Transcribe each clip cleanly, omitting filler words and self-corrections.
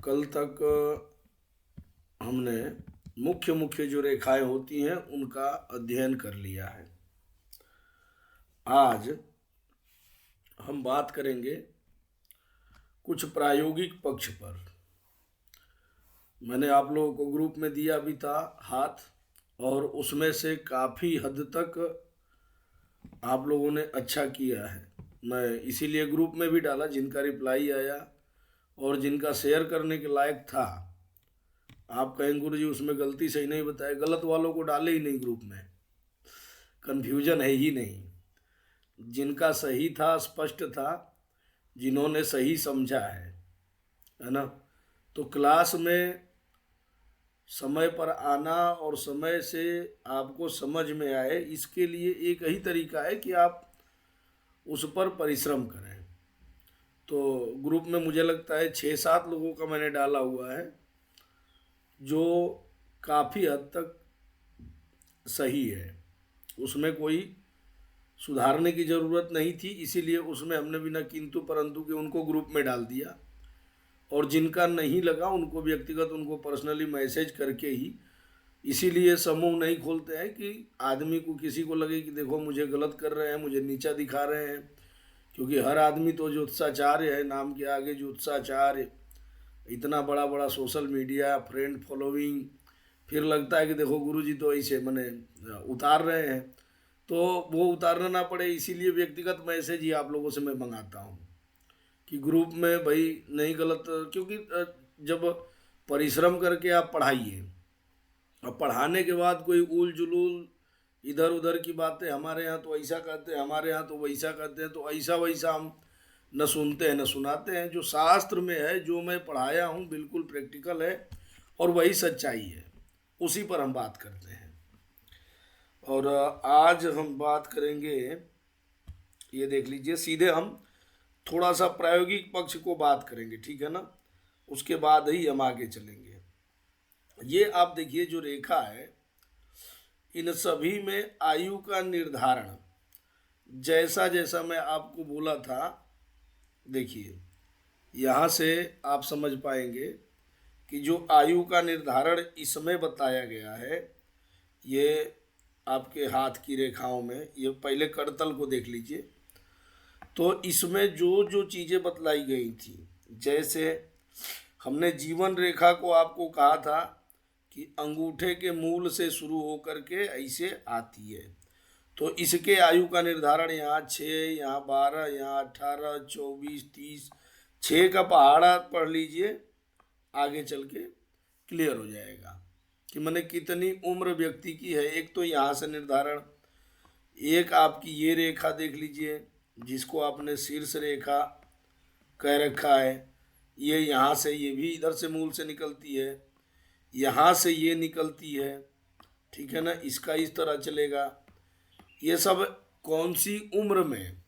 कल तक हमने मुख्य मुख्य जो रेखाएं होती हैं उनका अध्ययन कर लिया है। आज हम बात करेंगे कुछ प्रायोगिक पक्ष पर। मैंने आप लोगों को ग्रुप में दिया भी था हाथ, और उसमें से काफ़ी हद तक आप लोगों ने अच्छा किया है। मैं इसीलिए ग्रुप में भी डाला, जिनका रिप्लाई आया और जिनका शेयर करने के लायक था। आप कहेंगे गुरु जी उसमें गलती सही नहीं बताया, गलत वालों को डाले ही नहीं ग्रुप में, कन्फ्यूजन है ही नहीं। जिनका सही था, स्पष्ट था, जिन्होंने सही समझा है ना। तो क्लास में समय पर आना और समय से आपको समझ में आए, इसके लिए एक ही तरीका है कि आप उस पर परिश्रम करें। तो ग्रुप में मुझे लगता है 6-7 लोगों का मैंने डाला हुआ है जो काफ़ी हद तक सही है। उसमें कोई सुधारने की ज़रूरत नहीं थी, इसीलिए उसमें हमने बिना किंतु परंतु के उनको ग्रुप में डाल दिया। और जिनका नहीं लगा उनको व्यक्तिगत, उनको पर्सनली मैसेज करके ही, इसीलिए समूह नहीं खोलते हैं कि आदमी को, किसी को लगे कि देखो मुझे गलत कर रहे हैं, मुझे नीचा दिखा रहे हैं। क्योंकि हर आदमी तो ज्योतिषाचार्य है, नाम के आगे ज्योतिषाचार्य, इतना बड़ा बड़ा सोशल मीडिया, फ्रेंड फॉलोइंग, फिर लगता है कि देखो गुरुजी तो ऐसे मने उतार रहे हैं। तो वो उतारना ना पड़े, इसीलिए व्यक्तिगत मैसेज ही आप लोगों से मैं मंगाता हूँ कि ग्रुप में भाई नहीं गलत। क्योंकि जब परिश्रम करके आप पढ़ाइए, और पढ़ाने के बाद कोई उल जुलूल इधर उधर की बातें, हमारे यहाँ तो ऐसा करते हैं, हमारे यहाँ तो वैसा करते हैं, तो ऐसा वैसा हम न सुनते हैं न सुनाते हैं। जो शास्त्र में है, जो मैं पढ़ाया हूँ, बिल्कुल प्रैक्टिकल है और वही सच्चाई है, उसी पर हम बात करते हैं। और आज हम बात करेंगे, ये देख लीजिए, सीधे हम थोड़ा सा प्रायोगिक पक्ष को बात करेंगे, ठीक है ना। उसके बाद ही हम आगे चलेंगे। ये आप देखिए जो रेखा है, इन सभी में आयु का निर्धारण, जैसा जैसा मैं आपको बोला था, देखिए यहाँ से आप समझ पाएंगे कि जो आयु का निर्धारण इसमें बताया गया है, ये आपके हाथ की रेखाओं में, ये पहले करतल को देख लीजिए। तो इसमें जो जो चीज़ें बतलाई गई थी, जैसे हमने जीवन रेखा को आपको कहा था कि अंगूठे के मूल से शुरू होकर के ऐसे आती है। तो इसके आयु का निर्धारण यहाँ 6, यहाँ 12, यहाँ 18, 24, 30, 6 का पहाड़ा पढ़ लीजिए, आगे चल के क्लियर हो जाएगा कि मैंने कितनी उम्र व्यक्ति की है। एक तो यहाँ से निर्धारण, एक आपकी ये रेखा देख लीजिए जिसको आपने शीर्ष रेखा कह रखा है, ये यहाँ से, ये भी इधर से मूल से निकलती है, यहाँ से ये निकलती है, ठीक है ना। इसका इस तरह चलेगा। ये सब कौन सी उम्र में,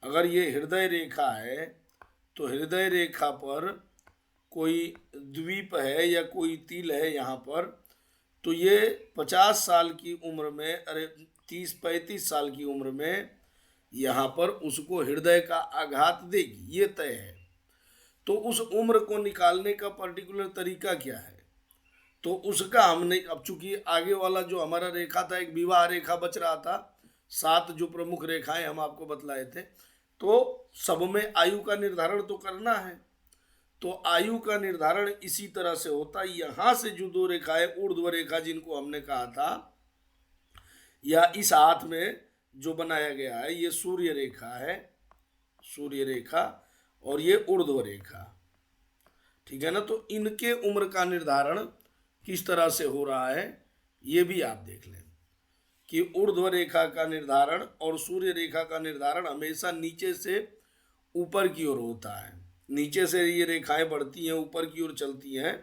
अगर ये हृदय रेखा है तो हृदय रेखा पर कोई द्वीप है या कोई तिल है यहाँ पर, तो ये 50 साल की उम्र में, अरे 30-35 साल की उम्र में यहाँ पर उसको हृदय का आघात देगी, ये तय है। तो उस उम्र को निकालने का पर्टिकुलर तरीका क्या है, तो उसका हमने, अब चूंकि आगे वाला जो हमारा रेखा था, एक विवाह रेखा बच रहा था, 7 जो प्रमुख रेखाएं हम आपको बतलाए थे, तो सब में आयु का निर्धारण तो करना है। तो आयु का निर्धारण इसी तरह से होता है। यहाँ से जो 2 रेखाएं, ऊर्ध्व रेखा जिनको हमने कहा था, या इस हाथ में जो बनाया गया है, ये सूर्य रेखा है, सूर्य रेखा, और ये ऊर्ध्व रेखा, ठीक है ना। तो इनके उम्र का निर्धारण किस तरह से हो रहा है, ये भी आप देख लें कि ऊर्ध्व रेखा का निर्धारण और सूर्य रेखा का निर्धारण हमेशा नीचे से ऊपर की ओर होता है। नीचे से ये रेखाएं बढ़ती हैं, ऊपर की ओर चलती हैं।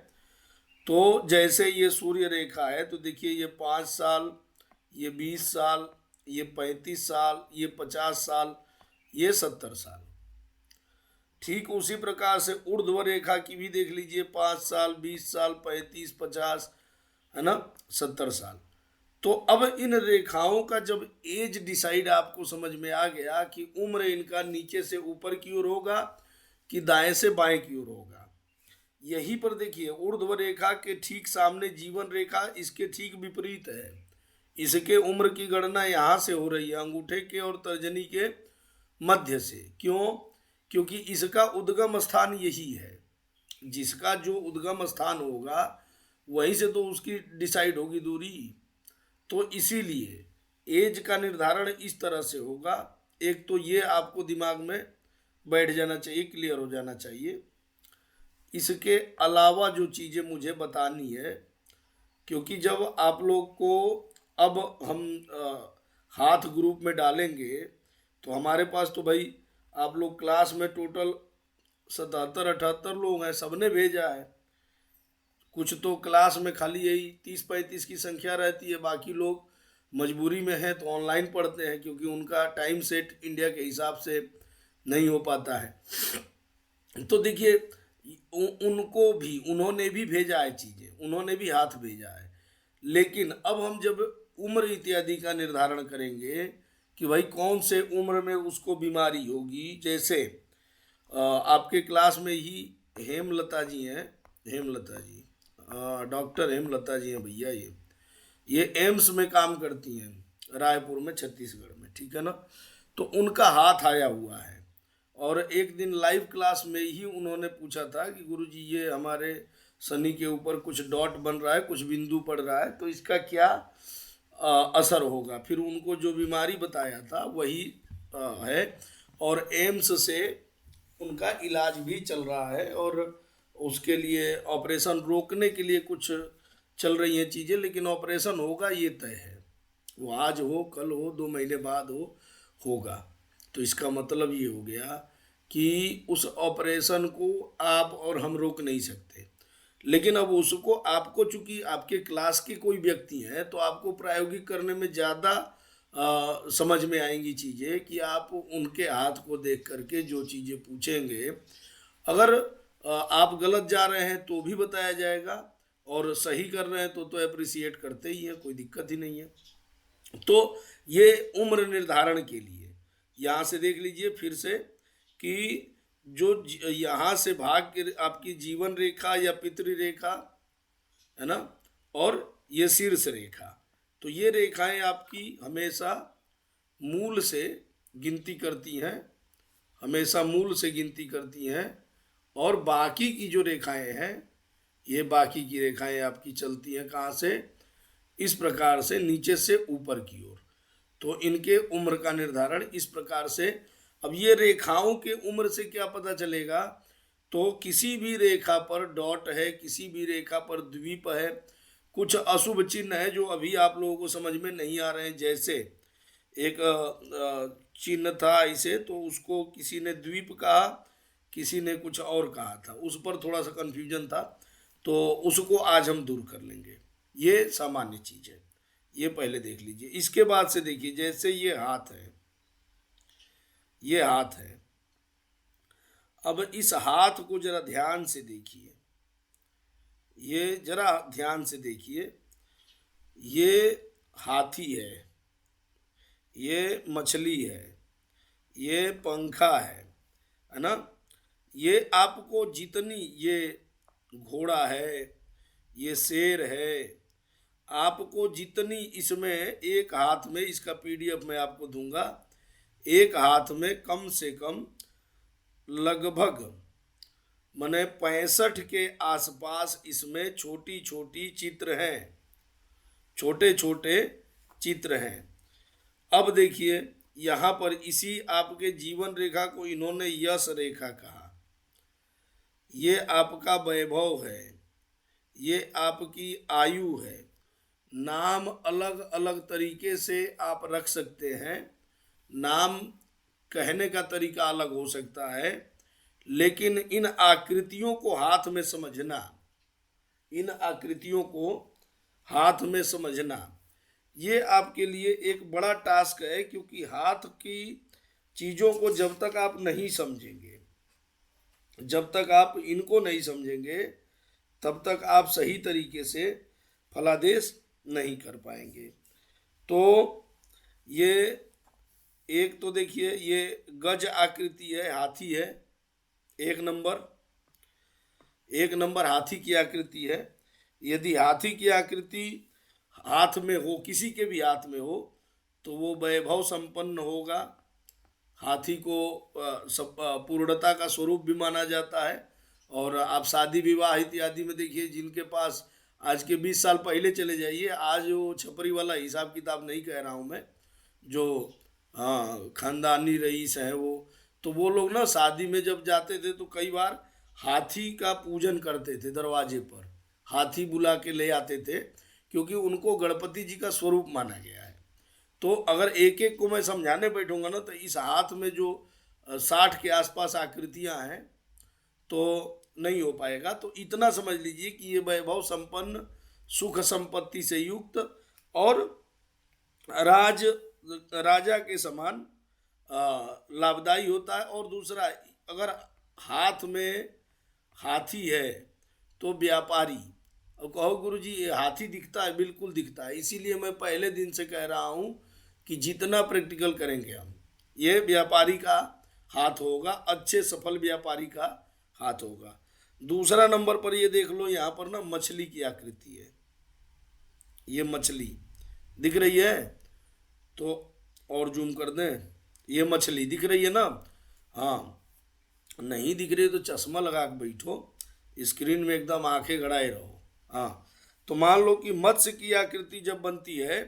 तो जैसे ये सूर्य रेखा है, तो देखिए ये 5 साल, ये 20 साल, ये 35 साल, ये 50 साल, ये 70 साल। ठीक उसी प्रकार से ऊर्ध्व रेखा की भी देख लीजिए, 5 साल, 20 साल, 35, 50, है ना, 70 साल। तो अब इन रेखाओं का जब एज डिसाइड आपको समझ में आ गया कि उम्र इनका नीचे से ऊपर की ओर होगा कि दाएं से बाएं की ओर होगा, यहीं पर देखिए ऊर्ध्व रेखा के ठीक सामने जीवन रेखा इसके ठीक विपरीत है। इसके उम्र की गणना यहाँ से हो रही है, अंगूठे के और तर्जनी के मध्य से। क्यों? क्योंकि इसका उद्गम स्थान यही है। जिसका जो उद्गम स्थान होगा वहीं से तो उसकी डिसाइड होगी दूरी। तो इसीलिए एज का निर्धारण इस तरह से होगा। एक तो ये आपको दिमाग में बैठ जाना चाहिए, क्लियर हो जाना चाहिए। इसके अलावा जो चीज़ें मुझे बतानी है, क्योंकि जब आप लोग को अब हम हाथ ग्रुप में डालेंगे तो हमारे पास तो भाई आप लोग क्लास में टोटल 77-78 लोग हैं, सबने भेजा है। कुछ तो क्लास में खाली यही 30-35 की संख्या रहती है, बाकी लोग मजबूरी में हैं तो ऑनलाइन पढ़ते हैं, क्योंकि उनका टाइम सेट इंडिया के हिसाब से नहीं हो पाता है। तो देखिए उनको भी, उन्होंने भी भेजा है चीज़ें, उन्होंने भी हाथ भेजा है। लेकिन अब हम जब उम्र इत्यादि का निर्धारण करेंगे कि भाई कौन से उम्र में उसको बीमारी होगी, जैसे आपके क्लास में ही हेमलता जी हैं, हेमलता जी, डॉक्टर हेमलता जी हैं भैया, ये एम्स में काम करती हैं रायपुर में, छत्तीसगढ़ में, ठीक है ना। तो उनका हाथ आया हुआ है और एक दिन लाइव क्लास में ही उन्होंने पूछा था कि गुरुजी ये हमारे शनि के ऊपर कुछ डॉट बन रहा है, कुछ बिंदु पड़ रहा है, तो इसका क्या असर होगा। फिर उनको जो बीमारी बताया था वही है और एम्स से उनका इलाज भी चल रहा है और उसके लिए ऑपरेशन रोकने के लिए कुछ चल रही हैं चीज़ें, लेकिन ऑपरेशन होगा ये तय है। वो आज हो, कल हो, 2 महीने बाद होगा। तो इसका मतलब ये हो गया कि उस ऑपरेशन को आप और हम रोक नहीं सकते, लेकिन अब उसको आपको, चूंकि आपके क्लास के कोई व्यक्ति हैं तो आपको प्रायोगिक करने में ज़्यादा समझ में आएंगी चीज़ें कि आप उनके हाथ को देख करके जो चीज़ें पूछेंगे, अगर आप गलत जा रहे हैं तो भी बताया जाएगा और सही कर रहे हैं तो अप्रिसिएट करते ही हैं, कोई दिक्कत ही नहीं है। तो ये उम्र निर्धारण के लिए यहाँ से देख लीजिए फिर से कि जो यहाँ से भाग के आपकी जीवन रेखा या पितृ रेखा है ना, और ये शीर्ष रेखा, तो ये रेखाएं आपकी हमेशा मूल से गिनती करती हैं, हमेशा मूल से गिनती करती हैं। और बाकी की जो रेखाएं हैं, ये बाकी की रेखाएं आपकी चलती हैं कहाँ से, इस प्रकार से नीचे से ऊपर की ओर। तो इनके उम्र का निर्धारण इस प्रकार से। अब ये रेखाओं के उम्र से क्या पता चलेगा, तो किसी भी रेखा पर डॉट है, किसी भी रेखा पर द्वीप है, कुछ अशुभ चिन्ह है जो अभी आप लोगों को समझ में नहीं आ रहे हैं। जैसे एक चिन्ह था इसे, तो उसको किसी ने द्वीप कहा, किसी ने कुछ और कहा था, उस पर थोड़ा सा कन्फ्यूजन था, तो उसको आज हम दूर कर लेंगे। ये सामान्य चीज है, ये पहले देख लीजिए। इसके बाद से देखिए, जैसे ये हाथ है, ये हाथ है, अब इस हाथ को जरा ध्यान से देखिए, ये जरा ध्यान से देखिए, ये हाथी है, ये मछली है, ये पंखा है ना। ये आपको जितनी, ये घोड़ा है, ये शेर है, आपको जितनी इसमें एक हाथ में, इसका पीडीएफ मैं आपको दूंगा, एक हाथ में कम से कम लगभग माने 65 के आसपास इसमें छोटी छोटी चित्र हैं, छोटे छोटे चित्र हैं। अब देखिए यहाँ पर इसी आपके जीवन रेखा को इन्होंने यश रेखा कहा। ये आपका वैभव है, ये आपकी आयु है। नाम अलग अलग तरीके से आप रख सकते हैं, नाम कहने का तरीका अलग हो सकता है, लेकिन इन आकृतियों को हाथ में समझना, इन आकृतियों को हाथ में समझना, ये आपके लिए एक बड़ा टास्क है। क्योंकि हाथ की चीज़ों को जब तक आप नहीं समझेंगे, जब तक आप इनको नहीं समझेंगे, तब तक आप सही तरीके से फलादेश नहीं कर पाएंगे। तो ये एक तो देखिए, ये गज आकृति है, हाथी है 1 नंबर। 1 नंबर हाथी की आकृति है। यदि हाथी की आकृति हाथ में हो, किसी के भी हाथ में हो, तो वो वैभव संपन्न होगा। हाथी को पूर्णता का स्वरूप भी माना जाता है। और आप शादी विवाह इत्यादि में देखिए, जिनके पास आज के 20 साल पहले चले जाइए, आज वो छपरी वाला हिसाब किताब नहीं कह रहा हूँ मैं, जो हाँ खानदानी रईस हैं वो लोग ना शादी में जब जाते थे तो कई बार हाथी का पूजन करते थे, दरवाजे पर हाथी बुला के ले आते थे, क्योंकि उनको गणपति जी का स्वरूप माना गया है। तो अगर एक एक को मैं समझाने बैठूंगा ना, तो इस हाथ में जो 60 के आसपास आकृतियां हैं तो नहीं हो पाएगा। तो इतना समझ लीजिए कि ये वैभव संपन्न, सुख संपत्ति से युक्त और राजा के समान लाभदायी होता है। और दूसरा, अगर हाथ में हाथी है तो व्यापारी, अब कहो गुरु जी ये हाथी दिखता है, बिल्कुल दिखता है। इसीलिए मैं पहले दिन से कह रहा हूँ कि जितना प्रैक्टिकल करेंगे हम, ये व्यापारी का हाथ होगा, अच्छे सफल व्यापारी का हाथ होगा। दूसरा नंबर पर ये देख लो, यहाँ पर ना मछली की आकृति है, ये मछली दिख रही है, तो और जूम कर दें, ये मछली दिख रही है ना। हाँ, नहीं दिख रही तो चश्मा लगा के बैठो, स्क्रीन में एकदम आंखें गड़ाए रहो। हाँ, तो मान लो कि मत्स्य की आकृति जब बनती है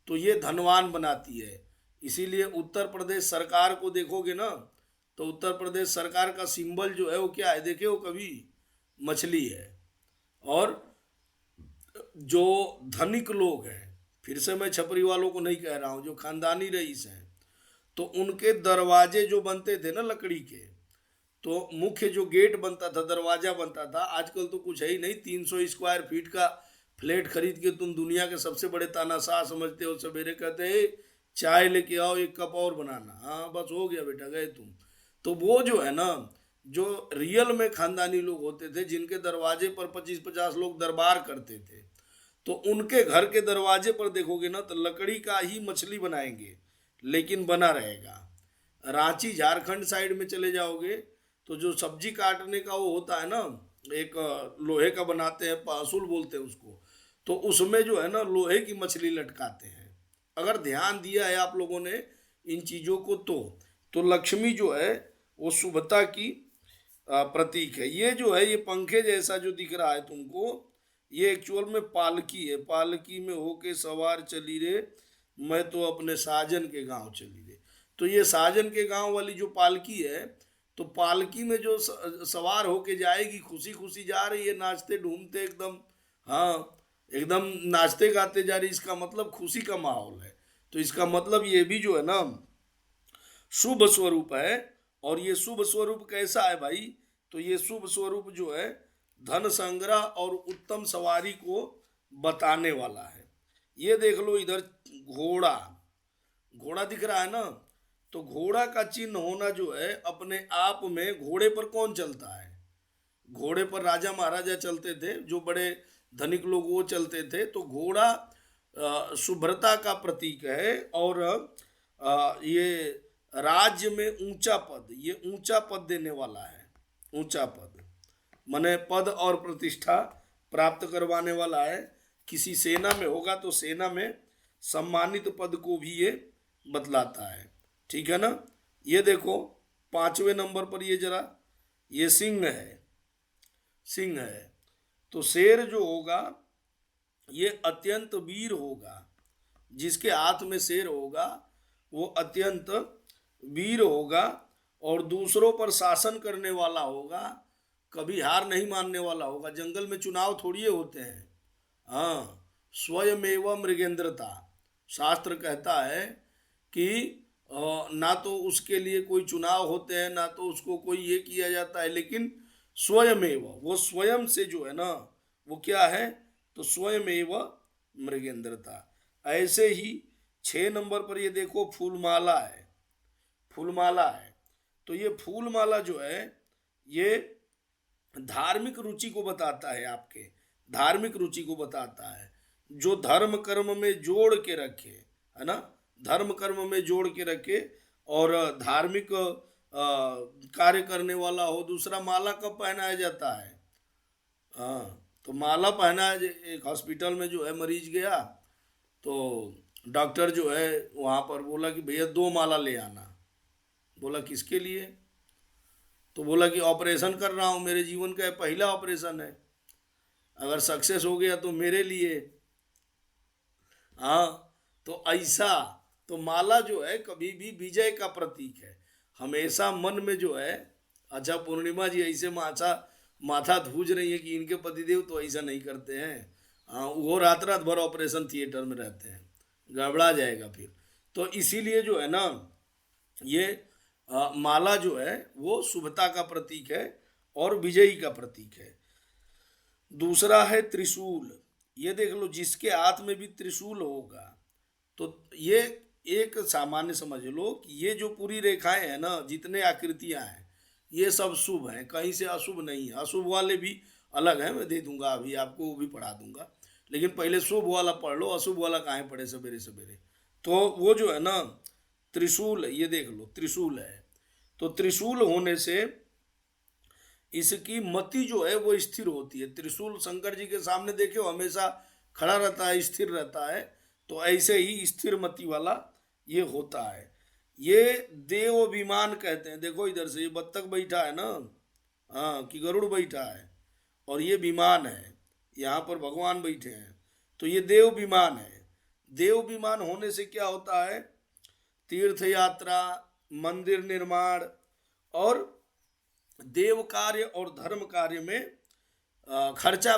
तो ये धनवान बनाती है। इसीलिए उत्तर प्रदेश सरकार को देखोगे ना, तो उत्तर प्रदेश सरकार का सिंबल जो है वो क्या है, देखे हो कभी, मछली है। और जो धनिक लोग हैं, फिर से मैं छपरी वालों को नहीं कह रहा हूँ, जो खानदानी रईस हैं, तो उनके दरवाजे जो बनते थे ना लकड़ी के, तो मुख्य जो गेट बनता था, दरवाजा बनता था, आजकल तो कुछ है ही नहीं, 300 स्क्वायर फीट का फ्लैट खरीद के तुम दुनिया के सबसे बड़े तानाशाह समझते हो। सवेरे कहते हैं चाय लेके आओ, 1 कप और बनाना, हाँ बस हो गया बेटा, गए तुम। तो वो जो है ना, जो रियल में खानदानी लोग होते थे, जिनके दरवाजे पर 25-50 लोग दरबार करते थे, तो उनके घर के दरवाजे पर देखोगे ना, तो लकड़ी का ही मछली बनाएंगे, लेकिन बना रहेगा। रांची झारखंड साइड में चले जाओगे तो जो सब्जी काटने का वो होता है ना, एक लोहे का बनाते हैं, पासुल बोलते हैं उसको, तो उसमें जो है ना लोहे की मछली लटकाते हैं। अगर ध्यान दिया है आप लोगों ने इन चीज़ों को, तो लक्ष्मी जो है वो शुभता की प्रतीक है। ये जो है, ये पंखे जैसा जो दिख रहा है तुमको, ये एक्चुअल में पालकी है। पालकी में होके सवार चली रे, मैं तो अपने साजन के गांव चली रे। तो ये साजन के गांव वाली जो पालकी है, तो पालकी में जो सवार होके जाएगी, खुशी खुशी जा रही है, नाचते ढूंढते एकदम, हाँ एकदम नाचते गाते जा रही, इसका मतलब खुशी का माहौल है। तो इसका मतलब ये भी जो है ना शुभ स्वरूप है। और ये शुभ स्वरूप कैसा है भाई, तो ये शुभ स्वरूप जो है धन संग्रह और उत्तम सवारी को बताने वाला है। ये देख लो इधर घोड़ा, घोड़ा दिख रहा है ना, तो घोड़ा का चिन्ह होना जो है, अपने आप में घोड़े पर कौन चलता है, घोड़े पर राजा महाराजा चलते थे, जो बड़े धनिक लोग वो चलते थे। तो घोड़ा शुभ्रता का प्रतीक है। और ये राज्य में ऊंचा पद, ये ऊंचा पद देने वाला है। ऊंचा पद माने पद और प्रतिष्ठा प्राप्त करवाने वाला है। किसी सेना में होगा तो सेना में सम्मानित पद को भी ये बतलाता है, ठीक है ना। ये देखो 5वें नंबर पर ये जरा, ये सिंह है, सिंह है। तो शेर जो होगा ये अत्यंत वीर होगा, जिसके हाथ में शेर होगा वो अत्यंत वीर होगा और दूसरों पर शासन करने वाला होगा, कभी हार नहीं मानने वाला होगा। जंगल में चुनाव थोड़ी होते हैं, हाँ स्वयमेव मृगेंद्रता, शास्त्र कहता है कि ना तो उसके लिए कोई चुनाव होते हैं, ना तो उसको कोई ये किया जाता है, लेकिन स्वयमेव, वो स्वयं से जो है ना, वो क्या है, तो स्वयमेव मृगेंद्रता। ऐसे ही 6 नंबर पर ये देखो फूलमाला है, फूलमाला है। तो ये फूलमाला जो है ये धार्मिक रुचि को बताता है, आपके धार्मिक रुचि को बताता है, जो धर्म कर्म में जोड़ के रखे, है ना, धर्म कर्म में जोड़ के रखे और धार्मिक कार्य करने वाला हो। दूसरा, माला कब पहनाया जाता है, तो माला पहना है। एक हॉस्पिटल में जो है मरीज गया, तो डॉक्टर जो है वहाँ पर बोला कि भैया 2 माला ले आना। बोला किसके लिए? तो बोला कि ऑपरेशन कर रहा हूँ, मेरे जीवन का पहला ऑपरेशन है, अगर सक्सेस हो गया तो मेरे लिए। हाँ, तो ऐसा, तो माला जो है कभी भी विजय का प्रतीक है। हमेशा मन में जो है, अच्छा पूर्णिमा जी ऐसे माथा माथा धूज रही है कि इनके पतिदेव तो ऐसा नहीं करते हैं। हाँ, वो रात रात भर ऑपरेशन थिएटर में रहते हैं, गड़बड़ा जाएगा फिर। तो इसीलिए जो है ना, ये माला जो है वो शुभता का प्रतीक है और विजयी का प्रतीक है। दूसरा है त्रिशूल। ये देख लो, जिसके हाथ में भी त्रिशूल होगा, तो ये एक सामान्य समझ लो कि ये जो पूरी रेखाएं हैं ना, जितने आकृतियां हैं, ये सब शुभ हैं, कहीं से अशुभ नहीं है। अशुभ वाले भी अलग हैं, मैं दे दूंगा अभी आपको, वो भी पढ़ा दूंगा, लेकिन पहले शुभ वाला पढ़ लो, अशुभ वाला काहे पढ़े सवेरे सवेरे। तो वो जो है ना त्रिशूल, ये देख लो त्रिशूल है। तो त्रिशूल होने से इसकी मति जो है वो स्थिर होती है। त्रिशूल शंकर जी के सामने देखे हो, हमेशा खड़ा रहता है, स्थिर रहता है। तो ऐसे ही स्थिर मति वाला ये होता है। ये देव विमान कहते हैं। देखो इधर से ये बत्तख बैठा है ना, हाँ, कि गरुड़ बैठा है, और ये विमान है, यहाँ पर भगवान बैठे हैं, तो ये देव विमान है। देव विमान होने से क्या होता है? तीर्थ यात्रा, मंदिर निर्माण और देव कार्य और धर्म कार्य में खर्चा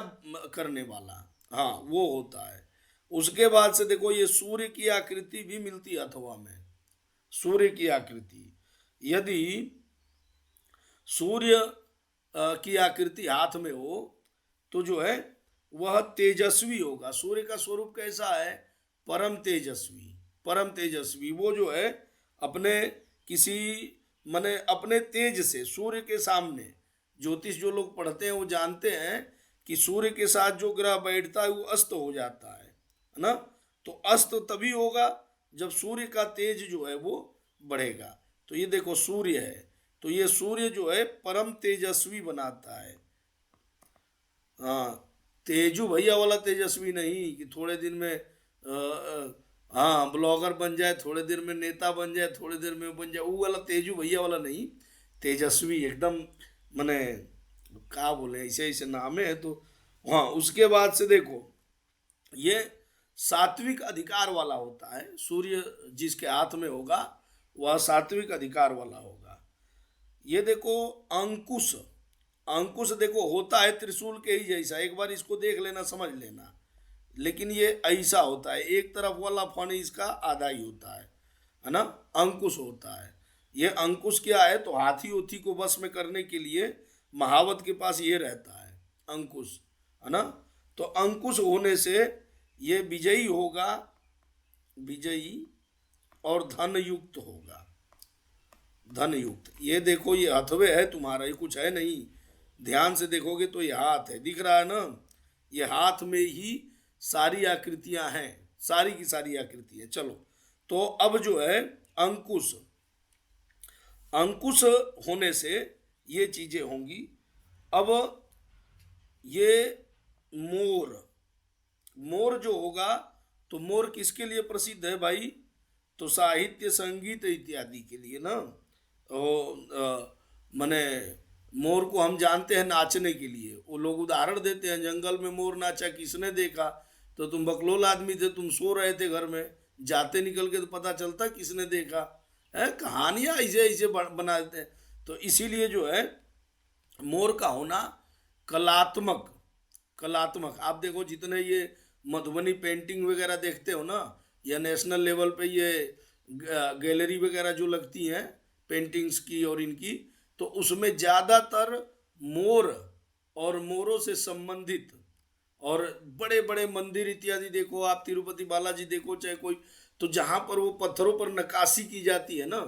करने वाला, हाँ, वो होता है। उसके बाद से देखो, ये सूर्य की आकृति भी मिलती है अथवा में। सूर्य की आकृति, यदि सूर्य की आकृति हाथ में हो तो जो है वह तेजस्वी होगा। सूर्य का स्वरूप कैसा है? परम तेजस्वी। परम तेजस्वी वो जो है अपने किसी माने अपने तेज से, सूर्य के सामने, ज्योतिष जो लोग पढ़ते हैं वो जानते हैं कि सूर्य के साथ जो ग्रह बैठता है वो अस्त हो जाता है ना। तो अस्त तभी होगा जब सूर्य का तेज जो है वो बढ़ेगा। तो ये देखो सूर्य है, तो ये सूर्य जो है परम तेजस्वी बनाता है। हाँ, तेजू भैया वाला तेजस्वी नहीं कि थोड़े दिन में हाँ ब्लॉगर बन जाए, थोड़े देर में नेता बन जाए, थोड़े देर में बन जाए, वो वाला तेजू भैया वाला नहीं। तेजस्वी एकदम, माने क्या बोले, ऐसे ऐसे नाम है। तो हाँ, उसके बाद से देखो, ये सात्विक अधिकार वाला होता है। सूर्य जिसके हाथ में होगा वह सात्विक अधिकार वाला होगा। ये देखो अंकुश, अंकुश देखो होता है त्रिशूल के ही जैसा। एक बार इसको देख लेना, समझ लेना, लेकिन ये ऐसा होता है, एक तरफ वाला फन इसका आधा ही होता है ना। अंकुश होता है। ये अंकुश क्या है? तो हाथी उथी को वश में करने के लिए महावत के पास ये रहता है अंकुश, है ना। तो अंकुश होने से ये विजयी होगा, विजयी और धन युक्त होगा, धन युक्त। ये देखो, ये हथवे है तुम्हारा, ये कुछ है नहीं। ध्यान से देखोगे तो ये हाथ है, दिख रहा है ना। ये हाथ में ही सारी आकृतियां हैं, सारी की सारी आकृतियां। चलो, तो अब जो है अंकुश, अंकुश होने से ये चीजें होंगी। अब ये मोर, मोर जो होगा, तो मोर किसके लिए प्रसिद्ध है भाई? तो साहित्य, संगीत इत्यादि के लिए ना। माने मोर को हम जानते हैं नाचने के लिए। वो लोग उदाहरण देते हैं, जंगल में मोर नाचा किसने देखा? तो तुम बकलोल आदमी थे, तुम सो रहे थे घर में, जाते निकल के तो पता चलता किसने देखा है। कहानियां ऐसे ऐसे बना देते हैं। तो इसीलिए जो है मोर का होना कलात्मक, कलात्मक। आप देखो जितने ये मधुबनी पेंटिंग वगैरह देखते हो ना, या नेशनल लेवल पे ये गैलरी वगैरह जो लगती हैं पेंटिंग्स की और इनकी, तो उसमें ज़्यादातर मोर और मोरों से संबंधित, और बड़े बड़े मंदिर इत्यादि देखो आप, तिरुपति बालाजी देखो चाहे कोई, तो जहाँ पर वो पत्थरों पर नक्काशी की जाती है ना,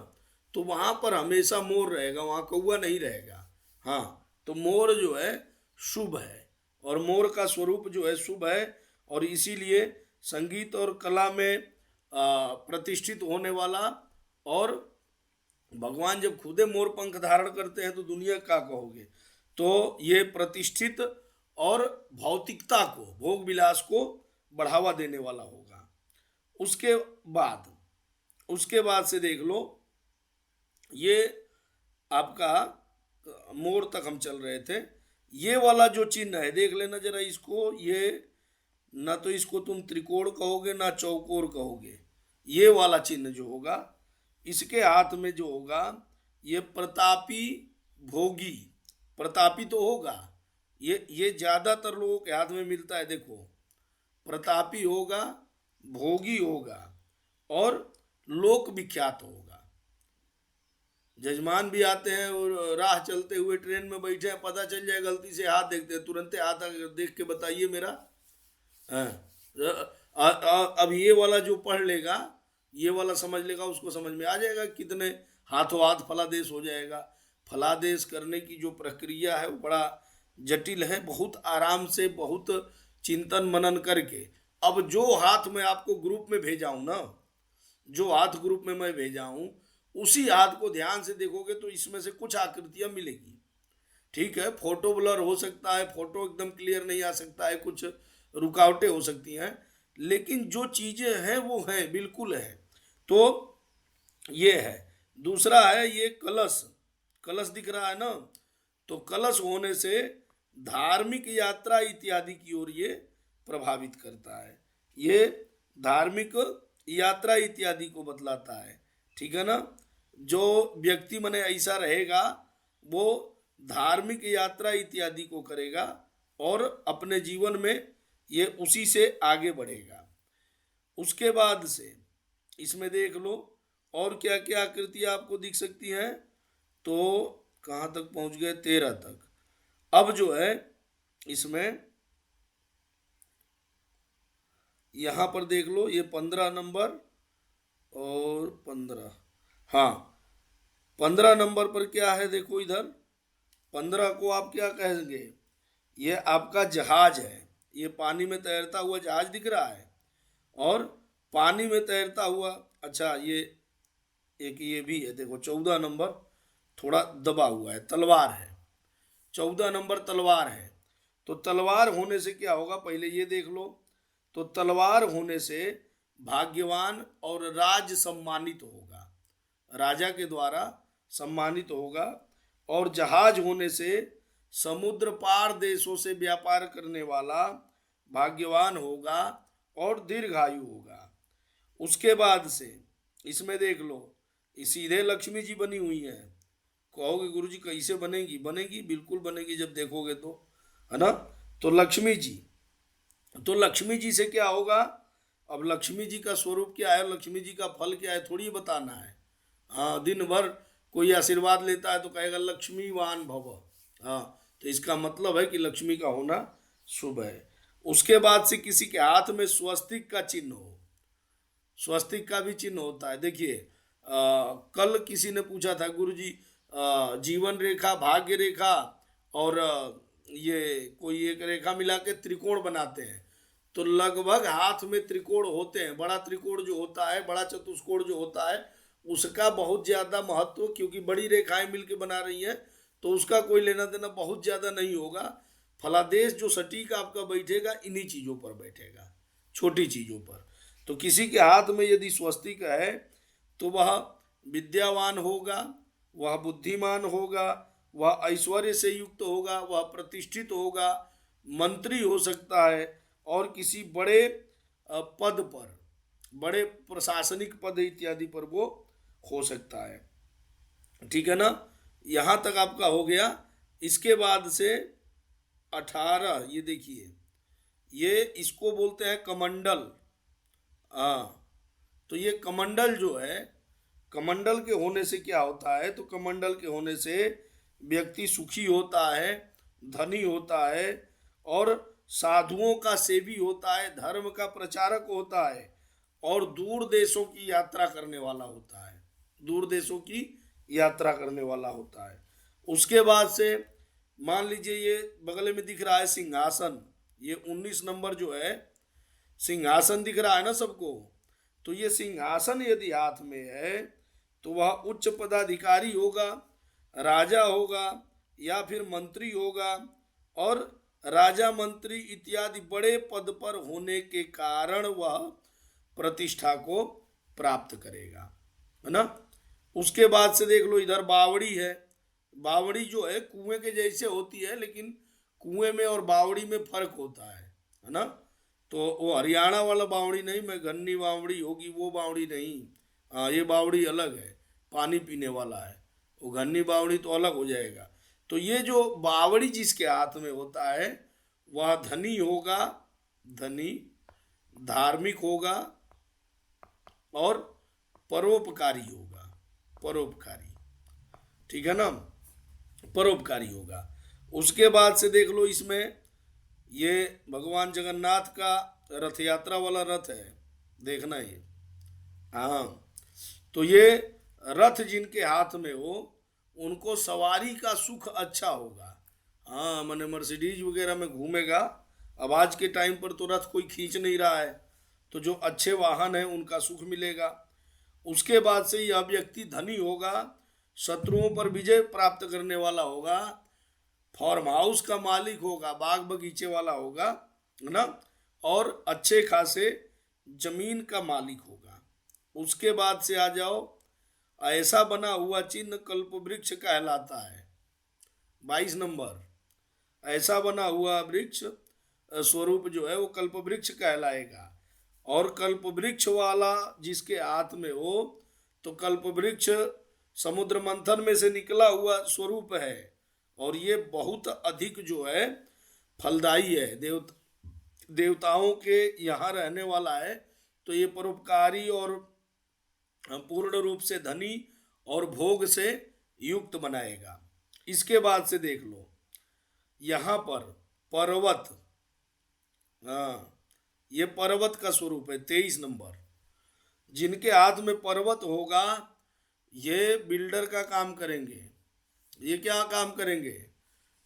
तो वहाँ पर हमेशा मोर रहेगा, वहाँ कौवा नहीं रहेगा। हाँ, तो मोर जो है शुभ है, और मोर का स्वरूप जो है शुभ है। और इसीलिए संगीत और कला में प्रतिष्ठित होने वाला, और भगवान जब खुदे मोर पंख धारण करते हैं तो दुनिया क्या कहोगे। तो ये प्रतिष्ठित और भौतिकता को, भोग विलास को बढ़ावा देने वाला होगा। उसके बाद से देख लो, ये आपका मोड़ तक हम चल रहे थे। ये वाला जो चिन्ह है देख लेना जरा इसको, ये ना तो इसको तुम त्रिकोण कहोगे ना चौकोर कहोगे। ये वाला चिन्ह जो होगा, इसके हाथ में जो होगा ये प्रतापी भोगी, प्रतापी तो होगा, ये ज्यादातर लोगों के हाथ में मिलता है। देखो, प्रतापी होगा, भोगी होगा और लोक विख्यात होगा। जजमान भी आते हैं और राह चलते हुए ट्रेन में बैठे हैं, पता चल जाए गलती से हाथ देखते हैं, तुरंत हाथ देख के बताइए मेरा। अब ये वाला जो पढ़ लेगा, ये वाला समझ लेगा, उसको समझ में आ जाएगा कितने हाथों हाथ फलादेश हो जाएगा। फलादेश करने की जो प्रक्रिया है वो बड़ा जटिल है, बहुत आराम से, बहुत चिंतन मनन करके। अब जो हाथ में आपको ग्रुप में भेजा हूं ना, जो हाथ ग्रुप में मैं भेजा हूं, उसी हाथ को ध्यान से देखोगे तो इसमें से कुछ आकृतियां मिलेगी। ठीक है, फोटो ब्लर हो सकता है, फोटो एकदम क्लियर नहीं आ सकता है, कुछ रुकावटें हो सकती हैं, लेकिन जो चीजें हैं वो हैं, बिल्कुल है। तो ये है। दूसरा है ये कलश, कलश दिख रहा है ना, तो कलश होने से धार्मिक यात्रा इत्यादि की ओर ये प्रभावित करता है, ये धार्मिक यात्रा इत्यादि को बतलाता है। ठीक है ना, जो व्यक्ति मने ऐसा रहेगा वो धार्मिक यात्रा इत्यादि को करेगा और अपने जीवन में ये उसी से आगे बढ़ेगा। उसके बाद से इसमें देख लो और क्या क्या आकृतियां आपको दिख सकती हैं। तो कहाँ तक पहुंच गए, 13 तक। अब जो है इसमें यहां पर देख लो, ये 15 नंबर और 15, हाँ 15 नंबर पर क्या है, देखो इधर 15 को आप क्या कहेंगे, ये आपका जहाज है। ये पानी में तैरता हुआ जहाज दिख रहा है और पानी में तैरता हुआ, अच्छा ये एक ये भी है, देखो 14 नंबर थोड़ा दबा हुआ है, तलवार है। 14 नंबर तलवार है। तो तलवार होने से क्या होगा, पहले ये देख लो। तो तलवार होने से भाग्यवान और राज सम्मानित होगा, राजा के द्वारा सम्मानित होगा। और जहाज होने से समुद्र पार देशों से व्यापार करने वाला भाग्यवान होगा और दीर्घायु होगा। उसके बाद से इसमें देख लो, सीधे लक्ष्मी जी बनी हुई है। कहोगे गुरुजी कैसे बनेगी, बनेगी बिल्कुल बनेगी जब देखोगे तो, है ना। तो लक्ष्मी जी, तो लक्ष्मी जी से क्या होगा, अब लक्ष्मी जी का स्वरूप क्या है, लक्ष्मी जी का फल क्या है, थोड़ी बताना है। हाँ, दिन भर कोई आशीर्वाद लेता है तो कहेगा लक्ष्मीवान भव, हाँ, तो इसका मतलब है कि लक्ष्मी का होना शुभ है। उसके बाद से किसी के हाथ में स्वस्तिक का चिन्ह हो, स्वस्तिक का भी चिन्ह होता है। देखिए कल किसी ने पूछा था गुरुजी, जीवन रेखा, भाग्य रेखा और ये कोई एक रेखा मिला के त्रिकोण बनाते हैं, तो लगभग हाथ में त्रिकोण होते हैं। बड़ा त्रिकोण जो होता है, बड़ा चतुष्कोण जो होता है, उसका बहुत ज्यादा महत्व, क्योंकि बड़ी रेखाएं मिलके बना रही हैं तो उसका कोई लेना देना बहुत ज्यादा नहीं होगा। फलादेश जो सटीक आपका बैठेगा इन्हीं चीजों पर बैठेगा, छोटी चीजों पर। तो किसी के हाथ में यदि स्वस्तिक है तो वह विद्यावान होगा, वह बुद्धिमान होगा, वह ऐश्वर्य से युक्त होगा, वह प्रतिष्ठित होगा, मंत्री हो सकता है और किसी बड़े पद पर, बड़े प्रशासनिक पद इत्यादि पर वो हो सकता है। ठीक है ना, यहाँ तक आपका हो गया। इसके बाद से 18, ये देखिए, ये इसको बोलते हैं कमंडल। हाँ, तो ये कमंडल जो है, कमंडल के होने से क्या होता है, तो कमंडल के होने से व्यक्ति सुखी होता है, धनी होता है और साधुओं का सेवी होता है, धर्म का प्रचारक होता है और दूर देशों की यात्रा करने वाला होता है, दूर देशों की यात्रा करने वाला होता है। उसके बाद से मान लीजिए ये बगल में दिख रहा है सिंहासन, ये 19 नंबर जो है सिंहासन दिख रहा है ना सबको, तो ये सिंहासन यदि हाथ में है तो वह उच्च पदाधिकारी होगा, राजा होगा या फिर मंत्री होगा और राजा मंत्री इत्यादि बड़े पद पर होने के कारण वह प्रतिष्ठा को प्राप्त करेगा, है ना। उसके बाद से देख लो इधर बावड़ी है। बावड़ी जो है कुएं के जैसे होती है, लेकिन कुएं में और बावड़ी में फर्क होता है ना। तो वो हरियाणा वाला बावड़ी नहीं, मैं गन्नी बावड़ी होगी वो बावड़ी नहीं। हाँ, ये बावड़ी अलग है, पानी पीने वाला है। वो गन्नी बावड़ी तो अलग हो जाएगा। तो ये जो बावड़ी जिसके हाथ में होता है वह धनी होगा, धनी, धार्मिक होगा और परोपकारी होगा, परोपकारी, ठीक है ना, परोपकारी होगा। उसके बाद से देख लो इसमें ये भगवान जगन्नाथ का रथ यात्रा वाला रथ है, देखना ये। हाँ, तो ये रथ जिनके हाथ में हो उनको सवारी का सुख अच्छा होगा। हाँ, मैंने मर्सिडीज वगैरह में घूमेगा। अब आज के टाइम पर तो रथ कोई खींच नहीं रहा है, तो जो अच्छे वाहन है उनका सुख मिलेगा। उसके बाद से यह व्यक्ति धनी होगा, शत्रुओं पर विजय प्राप्त करने वाला होगा, फार्म हाउस का मालिक होगा, बाग बगीचे वाला होगा, है ना, और अच्छे खासे जमीन का मालिक होगा। उसके बाद से आ जाओ, ऐसा बना हुआ चिन्ह कल्प वृक्ष कहलाता है। 22 नंबर, ऐसा बना हुआ वृक्ष स्वरूप जो है वो कल्प वृक्ष कहलाएगा। और कल्प वृक्ष वाला जिसके हाथ में हो तो कल्प वृक्ष समुद्र मंथन में से निकला हुआ स्वरूप है, और ये बहुत अधिक जो है फलदायी है, देवताओं के यहाँ रहने वाला है। तो ये परोपकारी और पूर्ण रूप से धनी और भोग से युक्त बनाएगा। इसके बाद से देख लो यहाँ पर पर्वत, हाँ, ये पर्वत का स्वरूप है। 23 नंबर, जिनके हाथ में पर्वत होगा ये बिल्डर का काम करेंगे। ये क्या काम करेंगे?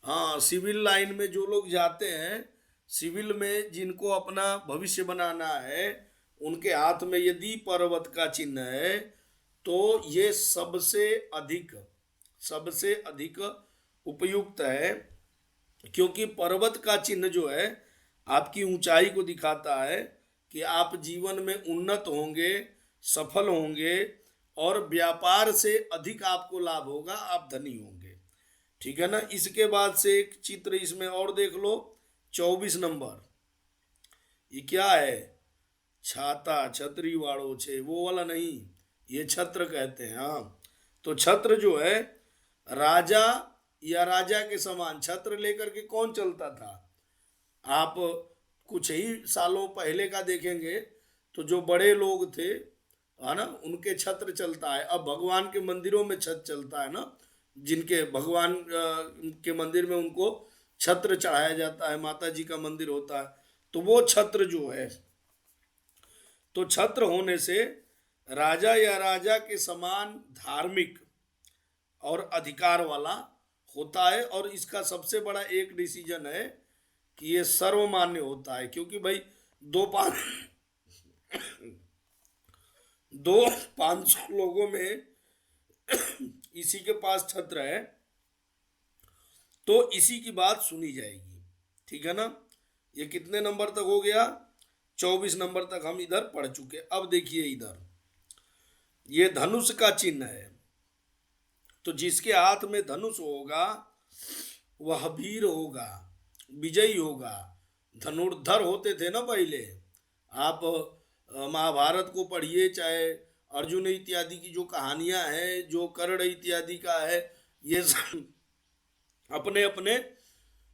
हाँ, सिविल लाइन में जो लोग जाते हैं, सिविल में जिनको अपना भविष्य बनाना है, उनके हाथ में यदि पर्वत का चिन्ह है तो ये सबसे अधिक उपयुक्त है, क्योंकि पर्वत का चिन्ह जो है आपकी ऊंचाई को दिखाता है कि आप जीवन में उन्नत होंगे, सफल होंगे और व्यापार से अधिक आपको लाभ होगा, आप धनी होंगे, ठीक है ना। इसके बाद से एक चित्र इसमें और देख लो, 24 नंबर, ये क्या है? छाता, छतरी वाड़ो छे, वो वाला नहीं, ये छत्र कहते हैं। हाँ, तो छत्र जो है राजा या राजा के समान छत्र लेकर के कौन चलता था? आप कुछ ही सालों पहले का देखेंगे तो जो बड़े लोग थे, है ना, उनके छत्र चलता है। अब भगवान के मंदिरों में छत्र चलता है ना, जिनके भगवान के मंदिर में उनको छत्र चढ़ाया जाता है, माता जी का मंदिर होता है, तो वो छत्र जो है, तो छत्र होने से राजा या राजा के समान धार्मिक और अधिकार वाला होता है। और इसका सबसे बड़ा एक डिसीजन है कि ये सर्वमान्य होता है, क्योंकि भाई 500 लोगों में इसी के पास छत्र है तो इसी की बात सुनी जाएगी, ठीक है ना। ये कितने नंबर तक हो गया? 24 नंबर तक हम इधर पढ़ चुके। अब देखिए इधर ये धनुष का चिन्ह है, तो जिसके हाथ में धनुष होगा वह वीर होगा, विजयी होगा। धनुर्धर होते थे ना पहले, आप महाभारत को पढ़िए, चाहे अर्जुन इत्यादि की जो कहानियां हैं, जो कर्ण इत्यादि का है, ये सब अपने अपने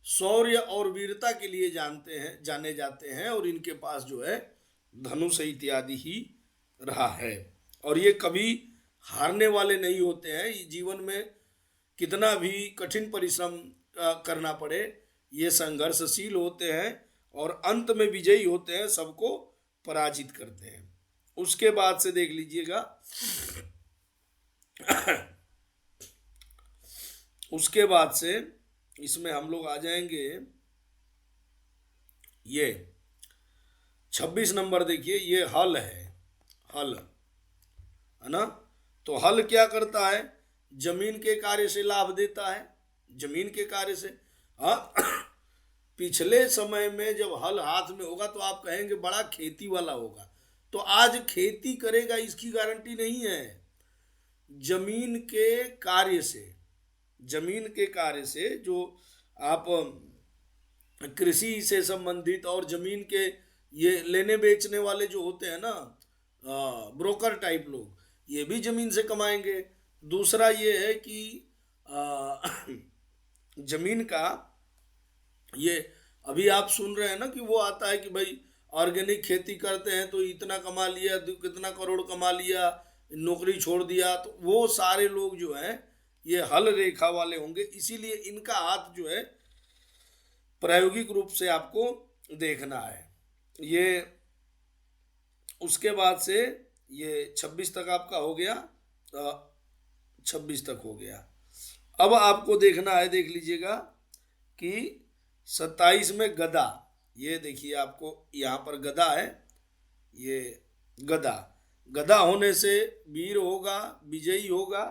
शौर्य और वीरता के लिए जाने जाते हैं, और इनके पास जो है धनुष इत्यादि ही रहा है। और ये कभी हारने वाले नहीं होते हैं। जीवन में कितना भी कठिन परिश्रम करना पड़े, ये संघर्षशील होते हैं और अंत में विजयी होते हैं, सबको पराजित करते हैं। उसके बाद से देख लीजिएगा उसके बाद से इसमें हम लोग आ जाएंगे, ये 26 नंबर देखिए, ये हल है, हल है ना। तो हल क्या करता है? जमीन के कार्य से लाभ देता है, जमीन के कार्य से। हाँ, पिछले समय में जब हल हाथ में होगा तो आप कहेंगे बड़ा खेती वाला होगा, तो आज खेती करेगा इसकी गारंटी नहीं है। जमीन के कार्य से, जमीन के कार्य से जो आप कृषि से संबंधित और जमीन के ये लेने बेचने वाले जो होते हैं ना, ब्रोकर टाइप लोग, ये भी जमीन से कमाएंगे। दूसरा ये है कि जमीन का ये अभी आप सुन रहे हैं ना कि वो आता है कि भाई ऑर्गेनिक खेती करते हैं तो इतना कमा लिया, कितना करोड़ कमा लिया, नौकरी छोड़ दिया, तो वो सारे लोग जो हैं ये हल रेखा वाले होंगे। इसीलिए इनका हाथ जो है प्रायोगिक रूप से आपको देखना है। ये उसके बाद से ये 26 तक आपका हो गया, 26 तक हो गया। अब आपको देखना है, देख लीजिएगा कि 27 में गदा, ये देखिए आपको यहाँ पर गदा है, ये गदा, गदा होने से वीर होगा, विजयी होगा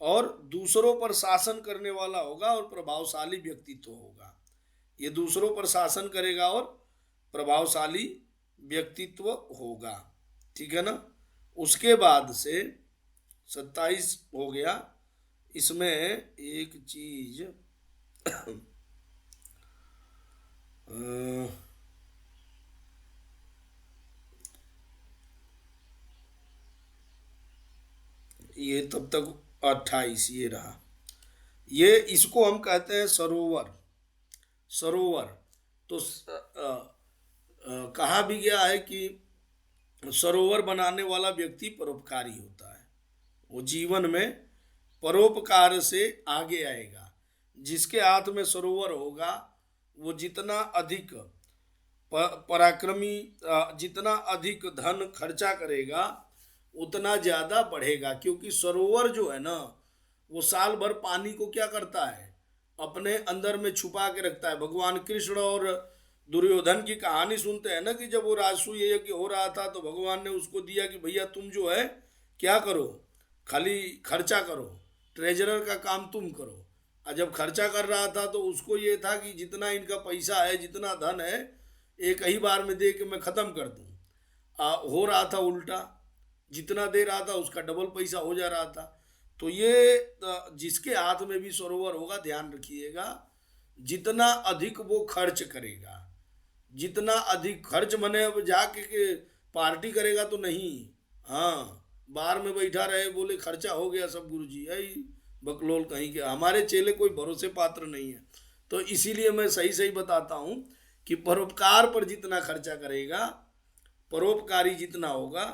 और दूसरों पर शासन करने वाला होगा और प्रभावशाली व्यक्तित्व होगा। ये दूसरों पर शासन करेगा और प्रभावशाली व्यक्तित्व होगा, ठीक है ना। उसके बाद से 27 हो गया। इसमें एक चीज ये तब तक 28 ये रहा। ये इसको हम कहते हैं सरोवर। सरोवर तो कहा भी गया है कि सरोवर बनाने वाला व्यक्ति परोपकारी होता है, वो जीवन में परोपकार से आगे आएगा। जिसके हाथ में सरोवर होगा वो जितना अधिक पराक्रमी, जितना अधिक धन खर्चा करेगा उतना ज़्यादा बढ़ेगा, क्योंकि सरोवर जो है ना वो साल भर पानी को क्या करता है, अपने अंदर में छुपा के रखता है। भगवान कृष्ण और दुर्योधन की कहानी सुनते हैं ना कि जब वो राजसूय यज्ञ हो रहा था तो भगवान ने उसको दिया कि भैया तुम जो है क्या करो, खाली खर्चा करो, ट्रेजरर का काम तुम करो। और जब खर्चा कर रहा था तो उसको ये था कि जितना इनका पैसा है, जितना धन है, एक ही बार में दे के मैं ख़त्म कर दूँ। हो रहा था उल्टा, जितना दे रहा था उसका डबल पैसा हो जा रहा था। तो ये जिसके हाथ में भी सरोवर होगा, ध्यान रखिएगा, जितना अधिक वो खर्च करेगा, जितना अधिक खर्च मने अब जाके के पार्टी करेगा तो नहीं, हाँ बार में बैठा रहे बोले खर्चा हो गया सब, गुरुजी आई बकलोल कहीं के। हमारे चेले कोई भरोसे पात्र नहीं है। तो इसीलिए मैं सही सही बताता हूँ कि परोपकार पर जितना खर्चा करेगा, परोपकारी जितना होगा,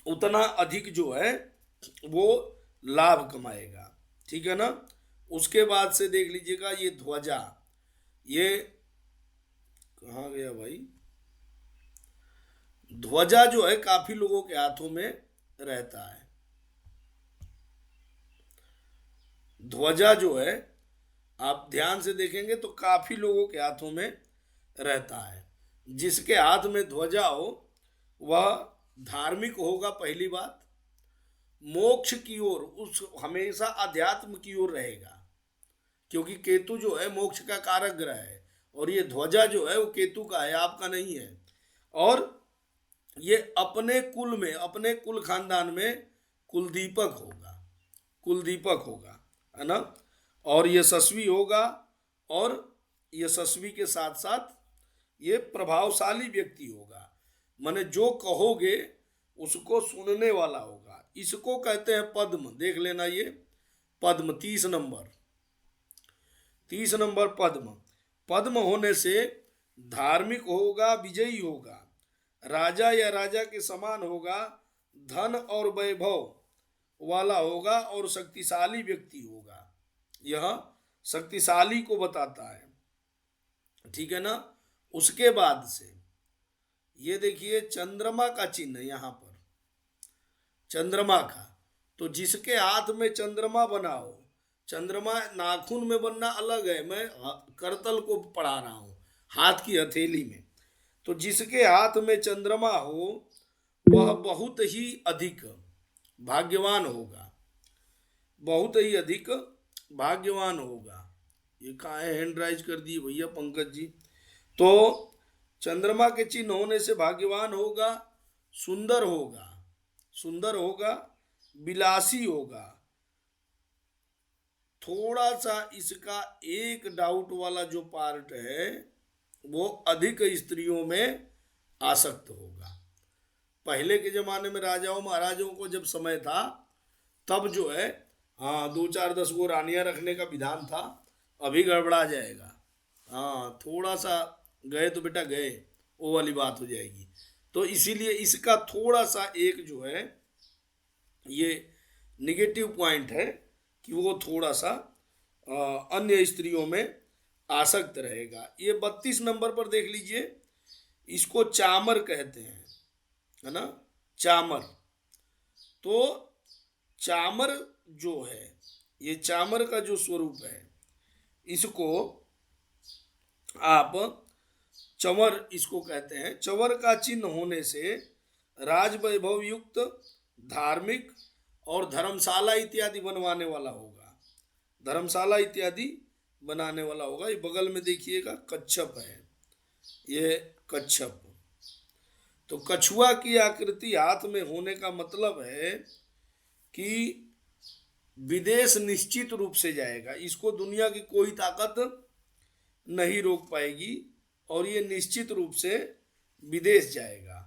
उतना अधिक जो है वो लाभ कमाएगा, ठीक है ना। उसके बाद से देख लीजिएगा ये ध्वजा, ये कहाँ गया भाई, ध्वजा जो है काफी लोगों के हाथों में रहता है। ध्वजा जो है आप ध्यान से देखेंगे तो काफी लोगों के हाथों में रहता है। जिसके हाथ में ध्वजा हो वह धार्मिक होगा, पहली बात, मोक्ष की ओर, उस हमेशा अध्यात्म की ओर रहेगा, क्योंकि केतु जो है मोक्ष का कारक ग्रह है और ये ध्वजा जो है वो केतु का है, आपका नहीं है। और ये अपने कुल में, अपने कुल खानदान में कुलदीपक होगा, कुलदीपक होगा, है ना। और यशस्वी होगा, और यशस्वी के साथ साथ ये प्रभावशाली व्यक्ति होगा, माने जो कहोगे उसको सुनने वाला होगा। इसको कहते हैं पद्म, देख लेना ये पद्म 30 नंबर, 30 नंबर पद्म। पद्म होने से धार्मिक होगा, विजयी होगा, राजा या राजा के समान होगा, धन और वैभव वाला होगा और शक्तिशाली व्यक्ति होगा। यह शक्तिशाली को बताता है, ठीक है ना। उसके बाद से ये देखिए चंद्रमा का चिन्ह, यहाँ पर चंद्रमा का, तो जिसके हाथ में चंद्रमा बना हो, चंद्रमा नाखून में बनना अलग है, मैं करतल को पढ़ा रहा हूँ, हाथ की हथेली में। तो जिसके हाथ में चंद्रमा हो वह बहुत ही अधिक भाग्यवान होगा, बहुत ही अधिक भाग्यवान होगा, ये कहाँ है, हैंड राइज कर दिए भैया पंकज जी। तो चंद्रमा के चिन्ह होने से भाग्यवान होगा, सुंदर होगा, सुंदर होगा, विलासी होगा। थोड़ा सा इसका एक डाउट वाला जो पार्ट है वो अधिक स्त्रियों में आसक्त होगा। पहले के जमाने में राजाओं महाराजाओं को जब समय था तब जो है, हाँ, 2 4 10 गो रानियां रखने का विधान था। अभी गड़बड़ा जाएगा, हाँ, थोड़ा सा गए तो बेटा गए, वो वाली बात हो जाएगी। तो इसीलिए इसका थोड़ा सा एक जो है ये निगेटिव पॉइंट है कि वो थोड़ा सा अन्य स्त्रियों में आसक्त रहेगा। ये 32 नंबर पर देख लीजिए, इसको चामर कहते हैं, है ना, चामर। तो चामर जो है, ये चामर का जो स्वरूप है, इसको आप चंवर इसको कहते हैं। चंवर का चिन्ह होने से राजवैभव युक्त, धार्मिक और धर्मशाला इत्यादि बनवाने वाला होगा, धर्मशाला इत्यादि बनाने वाला होगा। ये बगल में देखिएगा कच्छप है, ये कच्छप। तो कछुआ की आकृति हाथ में होने का मतलब है कि विदेश निश्चित रूप से जाएगा, इसको दुनिया की कोई ताकत नहीं रोक पाएगी और ये निश्चित रूप से विदेश जाएगा।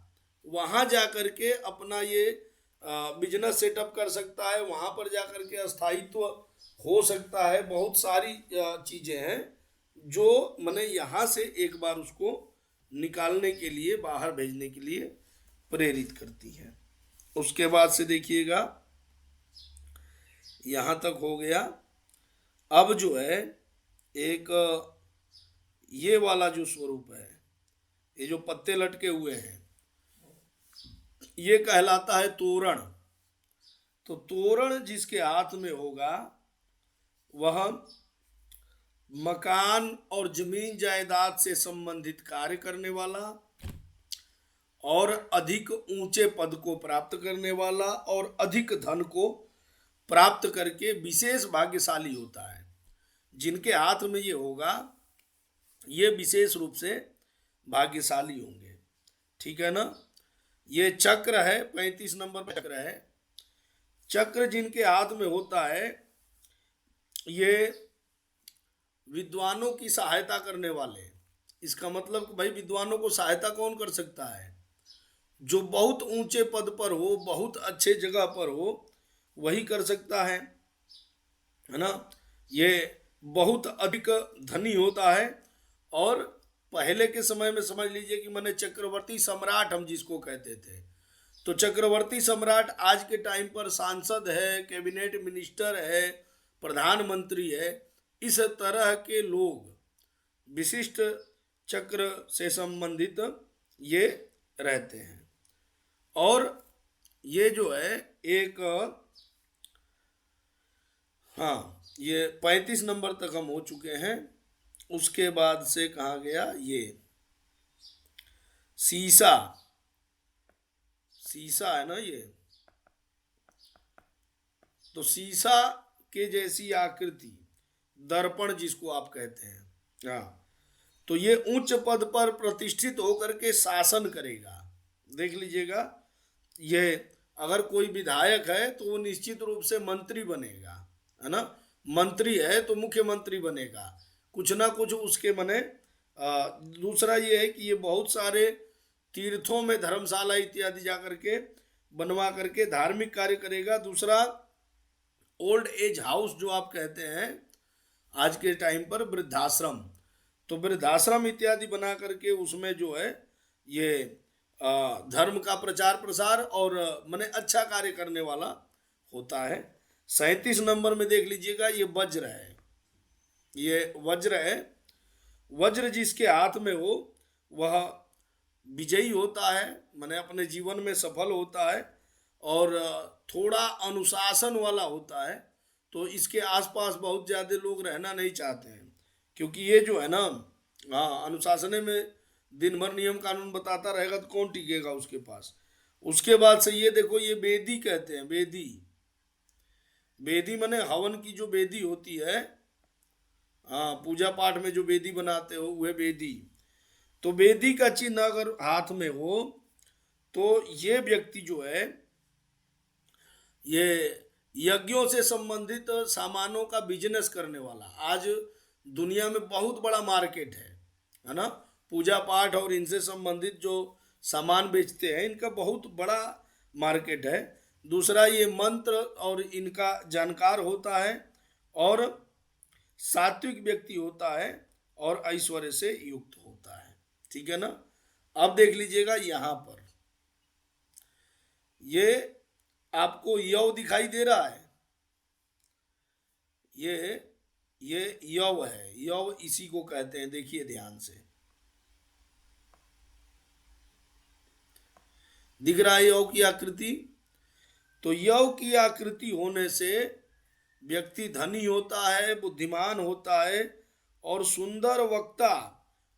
वहाँ जा कर के अपना ये बिजनेस सेटअप कर सकता है, वहाँ पर जा कर के स्थायित्व हो सकता है। बहुत सारी चीज़ें हैं जो मैंने यहाँ से एक बार उसको निकालने के लिए, बाहर भेजने के लिए प्रेरित करती है। उसके बाद से देखिएगा यहाँ तक हो गया। अब जो है एक ये वाला जो स्वरूप है, ये जो पत्ते लटके हुए हैं, ये कहलाता है तोरण। तो तोरण जिसके हाथ में होगा वह मकान और जमीन जायदाद से संबंधित कार्य करने वाला और अधिक ऊंचे पद को प्राप्त करने वाला और अधिक धन को प्राप्त करके विशेष भाग्यशाली होता है। जिनके हाथ में ये होगा ये विशेष रूप से भाग्यशाली होंगे, ठीक है ना। ये चक्र है, 35 नंबर पर चक्र है। चक्र जिनके हाथ में होता है ये विद्वानों की सहायता करने वाले। इसका मतलब कि भाई विद्वानों को सहायता कौन कर सकता है? जो बहुत ऊंचे पद पर हो, बहुत अच्छे जगह पर हो, वही कर सकता है ना। ये बहुत अधिक धनी होता है। और पहले के समय में समझ लीजिए कि मैंने चक्रवर्ती सम्राट हम जिसको कहते थे, तो चक्रवर्ती सम्राट आज के टाइम पर सांसद है, कैबिनेट मिनिस्टर है, प्रधानमंत्री है। इस तरह के लोग विशिष्ट चक्र से संबंधित ये रहते हैं। और ये जो है एक, हाँ, ये 35 नंबर तक हम हो चुके हैं। उसके बाद से कहा गया ये शीशा, शीशा है ना ये। तो शीशा के जैसी आकृति, दर्पण जिसको आप कहते हैं, हाँ, तो ये उच्च पद पर प्रतिष्ठित होकर के शासन करेगा। देख लीजिएगा, ये अगर कोई विधायक है तो वो निश्चित रूप से मंत्री बनेगा, है ना। मंत्री है तो मुख्यमंत्री बनेगा, कुछ ना कुछ उसके बने। दूसरा ये है कि ये बहुत सारे तीर्थों में धर्मशाला इत्यादि जा करके बनवा करके धार्मिक कार्य करेगा। दूसरा ओल्ड एज हाउस जो आप कहते हैं आज के टाइम पर, वृद्धाश्रम, तो वृद्धाश्रम इत्यादि बना करके उसमें जो है ये धर्म का प्रचार प्रसार और माने अच्छा कार्य करने वाला होता है। 37 नंबर में देख लीजिएगा, ये वज्र है, ये वज्र है। वज्र जिसके हाथ में हो वह विजयी होता है, माने अपने जीवन में सफल होता है और थोड़ा अनुशासन वाला होता है। तो इसके आसपास बहुत ज़्यादा लोग रहना नहीं चाहते हैं, क्योंकि ये जो है ना, हाँ, अनुशासन में दिन भर नियम कानून बताता रहेगा तो कौन टिकेगा उसके पास। उसके बाद से ये देखो, ये वेदी कहते हैं, वेदी। वेदी माने हवन की जो वेदी होती है, हाँ, पूजा पाठ में जो वेदी बनाते हो वह वेदी। तो वेदी का चिन्ह अगर हाथ में हो तो ये व्यक्ति जो है ये यज्ञों से संबंधित सामानों का बिजनेस करने वाला। आज दुनिया में बहुत बड़ा मार्केट है ना। पूजा पाठ और इनसे संबंधित जो सामान बेचते हैं इनका बहुत बड़ा मार्केट है। दूसरा, ये मंत्र और इनका जानकार होता है और सात्विक व्यक्ति होता है और ऐश्वर्य से युक्त होता है। ठीक है ना। अब देख लीजिएगा यहाँ पर ये आपको यव दिखाई दे रहा है। ये यव है, यव इसी को कहते हैं। देखिए ध्यान से, दिख रहा है यव की आकृति। तो यव की आकृति होने से व्यक्ति धनी होता है, बुद्धिमान होता है और सुंदर वक्ता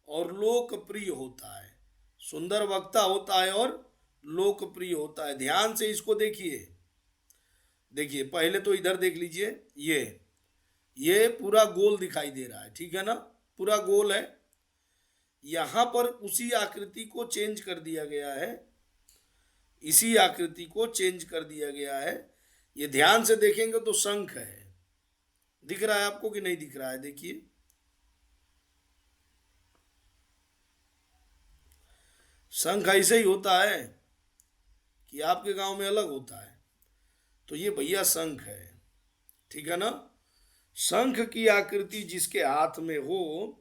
और लोकप्रिय होता है। सुंदर वक्ता होता है और लोकप्रिय होता है। ध्यान से इसको देखिए। देखिए पहले तो इधर देख लीजिए, ये पूरा गोल दिखाई दे रहा है। ठीक है ना, पूरा गोल है। यहां पर उसी आकृति को चेंज कर दिया गया है, इसी आकृति को चेंज कर दिया गया है। ये ध्यान से देखेंगे तो शंख है। दिख रहा है आपको कि नहीं दिख रहा है? देखिए शंख ऐसे ही होता है कि आपके गांव में अलग होता है। तो ये भैया शंख है। ठीक है ना। शंख की आकृति जिसके हाथ में हो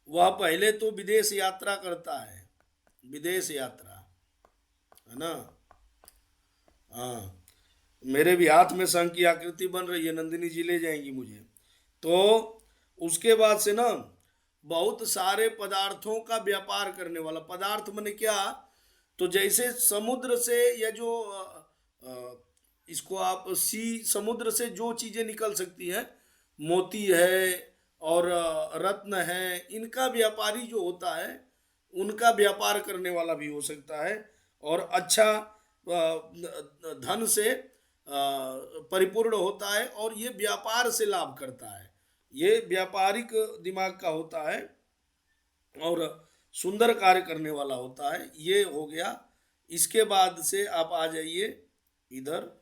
वह पहले तो विदेश यात्रा करता है। विदेश यात्रा है ना। हाँ, मेरे भी हाथ में शंख की आकृति बन रही है, नंदिनी जी ले जाएंगी मुझे। तो उसके बाद से ना बहुत सारे पदार्थों का व्यापार करने वाला। पदार्थ माने क्या? तो जैसे समुद्र से या जो इसको आप समुद्र से जो चीजें निकल सकती हैं, मोती है और रत्न है, इनका व्यापारी जो होता है उनका व्यापार करने वाला भी हो सकता है। और अच्छा धन से परिपूर्ण होता है और ये व्यापार से लाभ करता है। ये व्यापारिक दिमाग का होता है और सुंदर कार्य करने वाला होता है। ये हो गया। इसके बाद से आप आ जाइए इधर।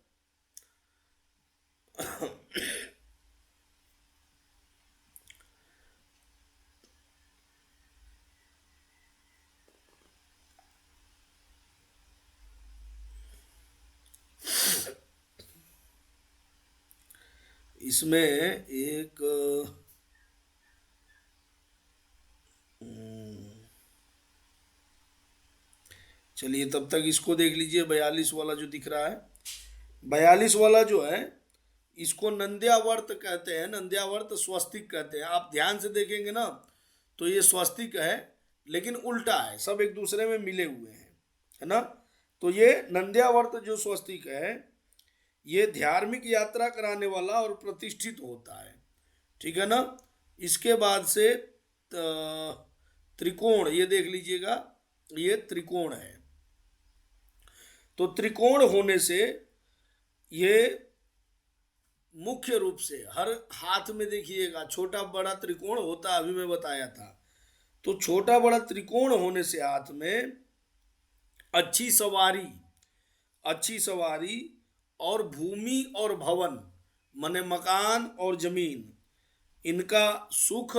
इसमें एक चलिए तब तक इसको देख लीजिए। 42 वाला जो दिख रहा है, 42 वाला जो है इसको नंद्यावर्त कहते हैं। नंद्यावर्त स्वस्तिक कहते हैं। आप ध्यान से देखेंगे ना तो ये स्वस्तिक है लेकिन उल्टा है, सब एक दूसरे में मिले हुए हैं, है ना। तो ये नंद्यावर्त जो स्वस्तिक है ये धार्मिक यात्रा कराने वाला और प्रतिष्ठित होता है। ठीक है ना। इसके बाद से त्रिकोण, ये देख लीजिएगा, ये त्रिकोण है। तो त्रिकोण होने से ये मुख्य रूप से हर हाथ में देखिएगा छोटा बड़ा त्रिकोण होता है, अभी मैं बताया था। तो छोटा बड़ा त्रिकोण होने से हाथ में अच्छी सवारी और भूमि और भवन माने मकान और जमीन, इनका सुख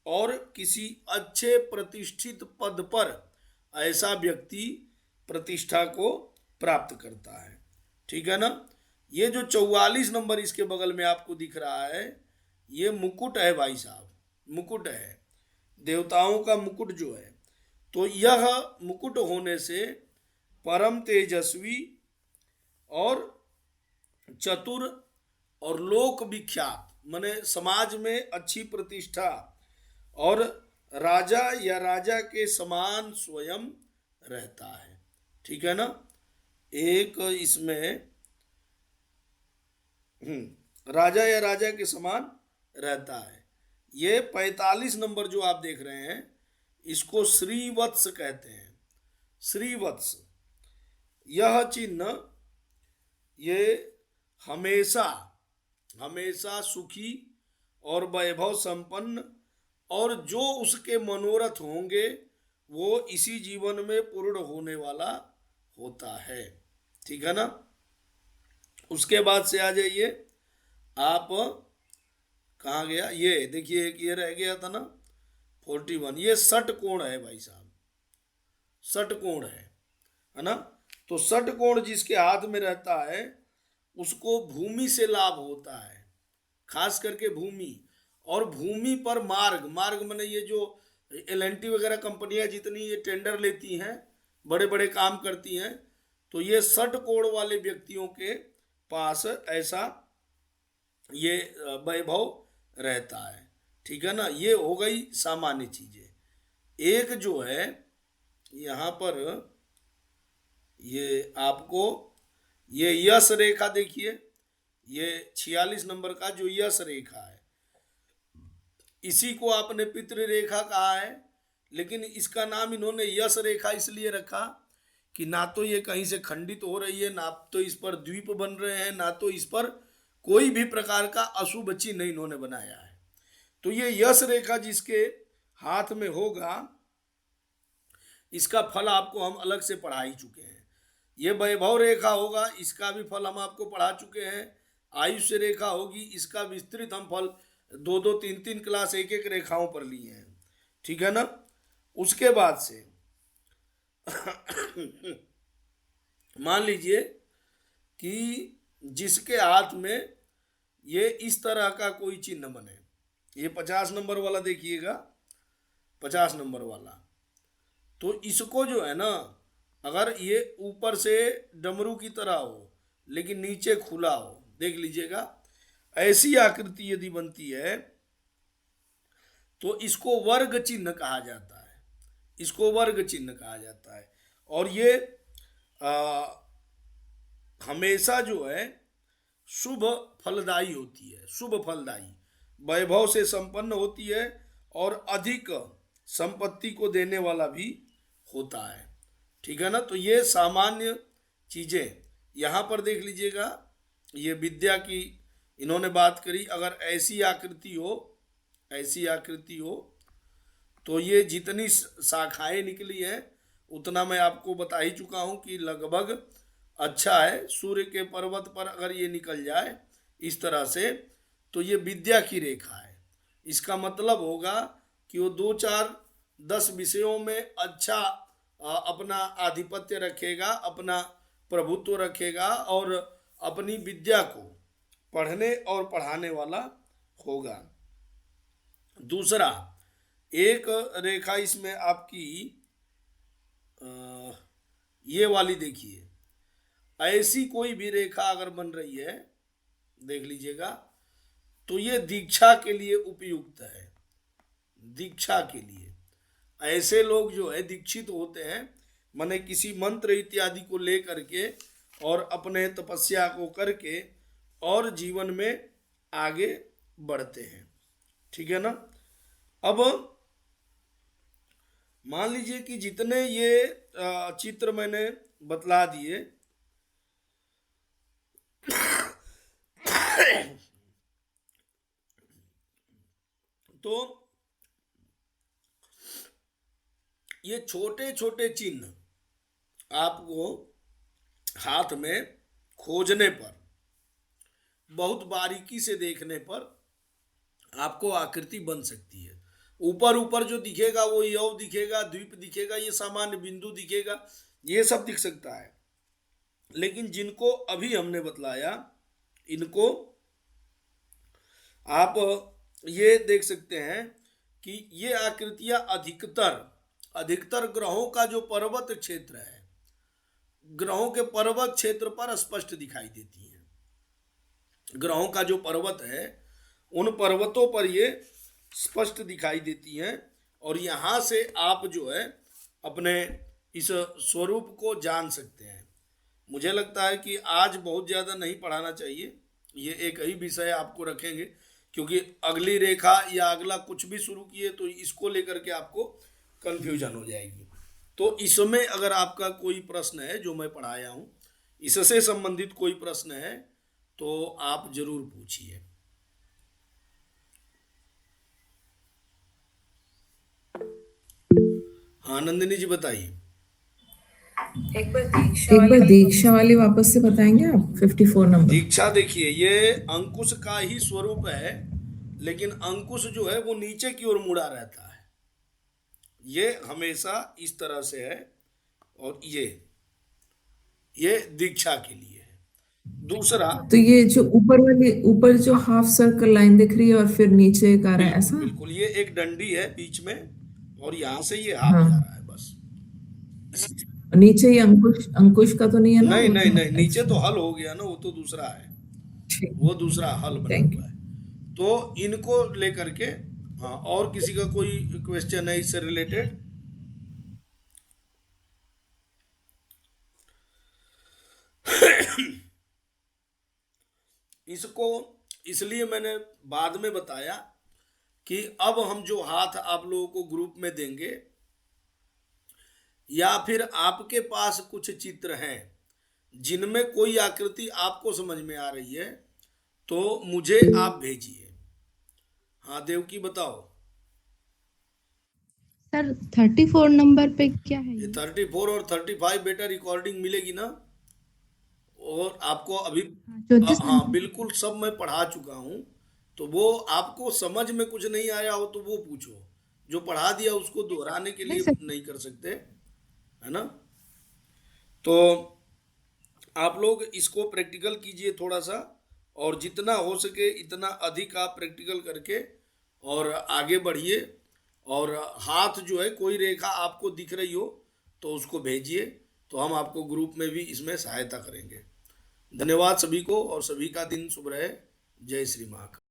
और किसी अच्छे प्रतिष्ठित पद पर ऐसा व्यक्ति प्रतिष्ठा को प्राप्त करता है। ठीक है ना। ये जो 44 नंबर इसके बगल में आपको दिख रहा है ये मुकुट है भाई साहब, मुकुट है, देवताओं का मुकुट जो है। तो यह मुकुट होने से परम तेजस्वी और चतुर और लोक विख्यात माने समाज में अच्छी प्रतिष्ठा और राजा या राजा के समान स्वयं रहता है। ठीक है ना। एक इसमें राजा या राजा के समान रहता है। ये 45 नंबर जो आप देख रहे हैं इसको श्रीवत्स कहते हैं। श्रीवत्स यह चिन्ह ये हमेशा सुखी और वैभव संपन्न, और जो उसके मनोरथ होंगे वो इसी जीवन में पूर्ण होने वाला होता है। ठीक है ना। उसके बाद से आ जाइए आप, कहाँ गया, ये देखिए एक ये रह गया था ना 41, ये षटकोण है भाई साहब, षटकोण है ना। तो षटकोण जिसके हाथ में रहता है उसको भूमि से लाभ होता है, खास करके भूमि। और भूमि पर मार्ग, मार्ग माने ये जो एल&टी वगैरह कंपनियां जितनी ये टेंडर लेती हैं, बड़े बड़े काम करती हैं, तो ये षटकोण वाले व्यक्तियों के पास ऐसा ये वैभव रहता है। ठीक है ना। ये हो गई सामान्य चीजें। एक जो है यहाँ पर ये आपको ये यश रेखा देखिए, ये 46 नंबर का जो यश रेखा है, इसी को आपने पितृ रेखा कहा है, लेकिन इसका नाम इन्होंने यश रेखा इसलिए रखा कि ना तो ये कहीं से खंडित हो रही है, ना तो इस पर द्वीप बन रहे हैं, ना तो इस पर कोई भी प्रकार का अशुभ चिन्ह इन्होंने बनाया है। तो ये यश रेखा जिसके हाथ में होगा, इसका फल आपको हम अलग से पढ़ा ही चुके हैं। ये वैभव रेखा होगा, इसका भी फल हम आपको पढ़ा चुके हैं। आयुष्य रेखा होगी, इसका विस्तृत हम फल 2-2, 3-3 क्लास एक एक रेखाओं पर लिए हैं। ठीक है ना। उसके बाद से मान लीजिए कि जिसके हाथ में ये इस तरह का कोई चिन्ह बने, ये 50 नंबर वाला देखिएगा, 50 नंबर वाला, तो इसको जो है ना, अगर ये ऊपर से डमरू की तरह हो लेकिन नीचे खुला हो, देख लीजिएगा, ऐसी आकृति यदि बनती है तो इसको वर्ग चिन्ह कहा जाता है, इसको वर्ग चिन्ह कहा जाता है। और ये हमेशा जो है शुभ फलदायी होती है, शुभ फलदायी, वैभव से संपन्न होती है और अधिक संपत्ति को देने वाला भी होता है। ठीक है ना। तो ये सामान्य चीजें यहाँ पर देख लीजिएगा, ये विद्या की इन्होंने बात करी। अगर ऐसी आकृति हो, ऐसी आकृति हो, तो ये जितनी शाखाएं निकली है उतना मैं आपको बता ही चुका हूं कि लगभग अच्छा है। सूर्य के पर्वत पर अगर ये निकल जाए इस तरह से, तो ये विद्या की रेखा है। इसका मतलब होगा कि वो 2-4-10 विषयों में अच्छा अपना आधिपत्य रखेगा, अपना प्रभुत्व रखेगा और अपनी विद्या को पढ़ने और पढ़ाने वाला होगा। दूसरा, एक रेखा इसमें आपकी ये वाली देखिए, ऐसी कोई भी रेखा अगर बन रही है, देख लीजिएगा, तो ये दीक्षा के लिए उपयुक्त है, दीक्षा के लिए। ऐसे लोग जो है दीक्षित होते हैं, माने किसी मंत्र इत्यादि को लेकर के और अपने तपस्या को करके और जीवन में आगे बढ़ते हैं। ठीक है ना। अब मान लीजिए कि जितने ये चित्र मैंने बतला दिए, तो ये छोटे छोटे चिन्ह आपको हाथ में खोजने पर, बहुत बारीकी से देखने पर आपको आकृति बन सकती है। ऊपर ऊपर जो दिखेगा वो यव दिखेगा, द्वीप दिखेगा, ये सामान्य बिंदु दिखेगा, ये सब दिख सकता है। लेकिन जिनको अभी हमने बतलाया, इनको आप ये देख सकते हैं कि ये आकृतियां अधिकतर ग्रहों का जो पर्वत क्षेत्र है, ग्रहों के पर्वत क्षेत्र पर स्पष्ट दिखाई देती हैं। ग्रहों का जो पर्वत है उन पर्वतों पर ये स्पष्ट दिखाई देती हैं। और यहाँ से आप जो है अपने इस स्वरूप को जान सकते हैं। मुझे लगता है कि आज बहुत ज़्यादा नहीं पढ़ाना चाहिए, ये एक ही विषय आपको रखेंगे, क्योंकि अगली रेखा या अगला कुछ भी शुरू किए तो इसको लेकर के आपको कन्फ्यूजन हो जाएगी। तो इसमें अगर आपका कोई प्रश्न है जो मैं पढ़ाया हूँ, इससे संबंधित कोई प्रश्न है तो आप जरूर पूछिए। नंदिनी जी बताइए। एक बार दीक्षा वाली वापस से बताएंगे आप, 54 नंबर। दीक्षा देखिए, ये अंकुश का ही स्वरूप है, लेकिन अंकुश जो है वो नीचे की ओर मुड़ा रहता है। ये हमेशा इस तरह से है, और ये दीक्षा के लिए है। दूसरा, तो ये जो ऊपर जो हाफ सर्कल लाइन दिख रही है और फिर नीचे एक आ रहा है, बिल्कुल ऐसा? बिल्कुल, ये एक डंडी है बीच में, और यहां से ये हाफ हाँ, जा रहा है बस। नीचे ही अंकुश अंकुश का तो नहीं है ना, नहीं वो नहीं तो? नहीं, नीचे तो अच्छा, हल हो गया ना, वो तो दूसरा है। ठीक। वो दूसरा हल बना थैंक हुआ यू। है। तो इनको लेकर के, हाँ, और किसी का कोई क्वेश्चन है इससे रिलेटेड? इसको इसलिए मैंने बाद में बताया कि अब हम जो हाथ आप लोगों को ग्रुप में देंगे, या फिर आपके पास कुछ चित्र हैं जिनमें कोई आकृति आपको समझ में आ रही है, तो मुझे आप भेजिए। हाँ देवकी बताओ। सर 34 नंबर पे क्या है ये ये? 34 और 35 बेटा रिकॉर्डिंग मिलेगी ना, और आपको अभी हाँ, 34 हाँ नंबर। बिल्कुल, सब मैं पढ़ा चुका हूँ। तो वो आपको समझ में कुछ नहीं आया हो तो वो पूछो, जो पढ़ा दिया उसको दोहराने के नहीं लिए सर। नहीं कर सकते, है ना? तो आप लोग इसको प्रैक्टिकल कीजिए थोड़ा सा, और जितना हो सके इतना अधिक आप प्रैक्टिकल करके और आगे बढ़िए। और हाथ जो है, कोई रेखा आपको दिख रही हो तो उसको भेजिए, तो हम आपको ग्रुप में भी इसमें सहायता करेंगे। धन्यवाद सभी को, और सभी का दिन शुभ रहे। जय श्री महाकाल।